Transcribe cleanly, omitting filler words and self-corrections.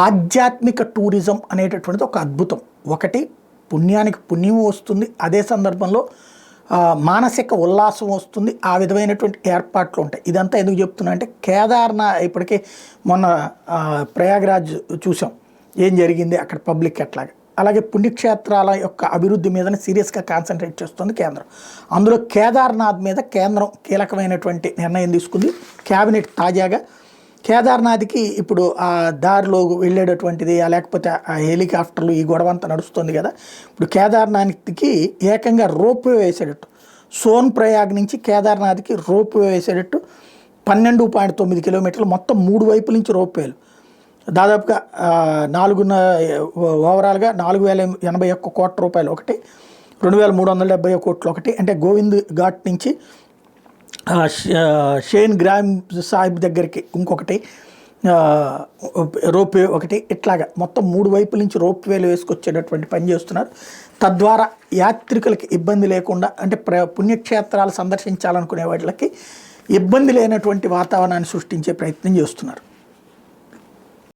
ఆధ్యాత్మిక టూరిజం అనేటటువంటిది ఒక అద్భుతం. ఒకటి పుణ్యానికి పుణ్యం వస్తుంది, అదే సందర్భంలో మానసిక ఉల్లాసం వస్తుంది, ఆ విధమైనటువంటి ఏర్పాట్లు ఉంటాయి. ఇదంతా ఎందుకు చెప్తున్నా అంటే కేదార్నాథ్ ఇప్పటికే మొన్న ప్రయాగ్రాజ్ చూసాం ఏం జరిగింది అక్కడ పబ్లిక్ ఎట్లాగా. అలాగే పుణ్యక్షేత్రాల యొక్క అభివృద్ధి మీదనే సీరియస్గా కాన్సన్ట్రేట్ చేస్తుంది కేంద్రం. అందులో కేదార్నాథ్ మీద కేంద్రం కీలకమైనటువంటి నిర్ణయం తీసుకుంది. క్యాబినెట్ తాజాగా కేదార్నాథ్కి ఇప్పుడు ఆ దారిలో వెళ్ళేటటువంటిది లేకపోతే ఆ హెలికాప్టర్లు ఈ గొడవ అంతా నడుస్తుంది కదా. ఇప్పుడు కేదార్నాథ్కి ఏకంగా రోప్వే వేసేటట్టు, సోన్ ప్రయాగ్ నుంచి కేదార్నాథ్కి రోప్వే వేసేటట్టు 12.9 కిలోమీటర్లు మొత్తం 3 వైపుల నుంచి రోప్వేలు దాదాపుగా ఓవరాల్గా 4,081 కోట్ల రూపాయలు ఒకటి, 2,371 కోట్లు ఒకటి, అంటే గోవింద్ ఘాట్ నుంచి షేన్ గ్రామ్ సాహిబ్ దగ్గరికి ఇంకొకటి రోప్వే ఒకటి, ఇట్లాగా మొత్తం 3 వైపుల నుంచి రోప్వేలు వేసుకొచ్చేటటువంటి పని చేస్తున్నారు. తద్వారా యాత్రికులకి ఇబ్బంది లేకుండా, అంటే పుణ్యక్షేత్రాలు సందర్శించాలనుకునే వాళ్ళకి ఇబ్బంది లేనటువంటి వాతావరణాన్ని సృష్టించే ప్రయత్నం చేస్తున్నారు.